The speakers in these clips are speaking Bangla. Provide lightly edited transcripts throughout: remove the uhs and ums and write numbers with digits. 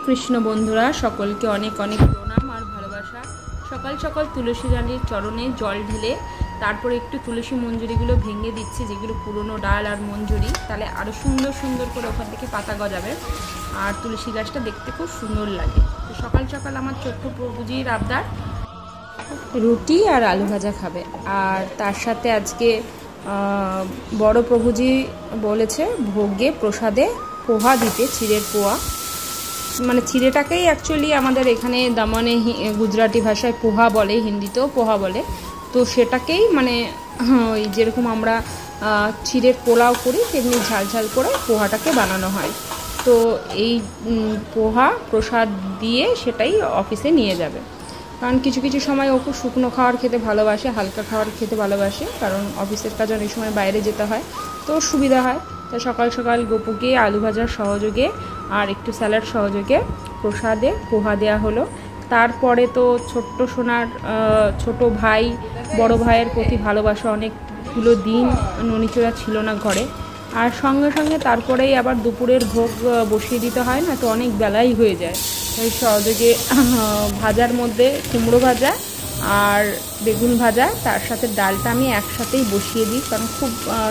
কৃষ্ণ বন্ধুরা, সকলকে অনেক অনেক প্রণাম আর ভালোবাসা। সকাল সকাল তুলসী রানীর চরণে জল ঢেলে তারপরে একটু তুলসী মঞ্জুরিগুলো ভেঙে দিচ্ছি, যেগুলো পুরনো ডাল আর মঞ্জুরি, তাহলে আরও সুন্দর সুন্দর করে ওখান থেকে পাতা গজাবে আর তুলসী গাছটা দেখতে খুব সুন্দর লাগে। তো সকাল সকাল আমার ছোট্ট প্রভুজির আবদার রুটি আর আলু ভাজা খাবে, আর তার সাথে আজকে বড় প্রভুজি বলেছে ভোগে প্রসাদে পোহা দিতে, চিড়ের পোহা। মানে চিড়েটাকেই অ্যাকচুয়ালি আমাদের এখানে দামনে গুজরাটি ভাষায় পোহা বলে, হিন্দিতেও পোহা বলে। তো সেটাকেই মানে ওই যেরকম আমরা চিড়ের পোলাও করি তেমনি ঝাল ঝাল করে পোহাটাকে বানানো হয়। তো এই পোহা প্রসাদ দিয়ে সেটাই অফিসে নিয়ে যাবে, কারণ কিছু কিছু সময় ও খুব শুকনো খাবার খেতে ভালোবাসে, হালকা খাবার খেতে ভালোবাসে, কারণ অফিসের কাজ অনেক সময় বাইরে যেতে হয়, তো সুবিধা হয়। তো সকাল সকাল গপুকে আলু ভাজার সহযোগে আর একটু স্যালাড সহযোগে প্রসাদে পোহা দেওয়া হলো। তারপরে তো ছোট্ট সোনার ছোট ভাই বড় ভাইয়ের প্রতি ভালোবাসা অনেকগুলো দিন ননিচোড়া ছিল না ঘরে, আর সঙ্গে সঙ্গে তারপরেই আবার দুপুরের ভোগ বসিয়ে দিতে হয় না, তো অনেক বেলাই হয়ে যায়। তাই সহযোগে ভাজার মধ্যে কুমড়ো ভাজা আর বেগুন ভাজা, তার সাথে ডালটা আমি একসাথেই বসিয়ে দিই, কারণ খুব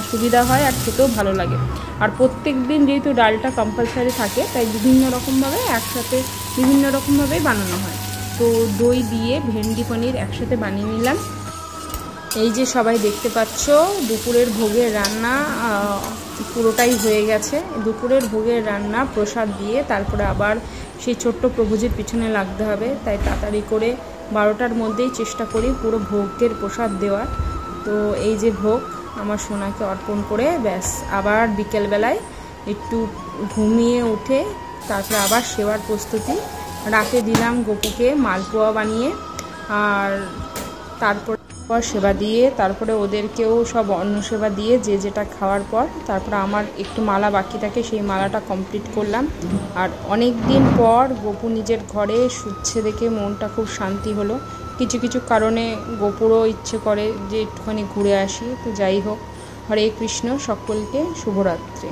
সুবিধা হয় আর খেতেও ভালো লাগে। আর প্রত্যেক দিন যেহেতু ডালটা কম্পালসারি থাকে, তাই বিভিন্ন রকমভাবে একসাথে বিভিন্ন রকমভাবেই বানানো হয়। তো দই দিয়ে ভেন্ডি পনির একসাথে বানিয়ে নিলাম। এই যে সবাই দেখতে পাচ্ছ দুপুরের ভোগের রান্না পুরোটাই হয়ে গেছে। দুপুরের ভোগের রান্না প্রসাদ দিয়ে তারপরে আবার সেই ছোট্ট প্রভুজির পিছনে লাগতে হবে, তাই তাড়াতাড়ি করে 12টার মধ্যেই চেষ্টা করি পুরো ভোগের প্রসাদ দেওয়ার। তো এই যে ভোগ আমার সোনাকে অর্পণ করে ব্যাস আবার বিকেলবেলায় একটু ঘুমিয়ে উঠে তারপরে আবার সেবার প্রস্তুতি। রাতে দিলাম গপুকে মালপোয়া বানিয়ে, আর তারপর সেবা দিয়ে তারপরে ওদেরকেও সব অন্ন সেবা দিয়ে যে যেটা খাওয়ার পর তারপরে আমার একটু মালা বাকি থাকে, সেই মালাটা কমপ্লিট করলাম। আর অনেক দিন পর গপু নিজের ঘরে শুচ্ছে দেখে মনটা খুব শান্তি হলো। কিছু কিছু কারণে গপুরও ইচ্ছে করে যে একটুখানি ঘুরে আসি। তো যাই হোক, হরে কৃষ্ণ, সকলকে শুভরাত্রি।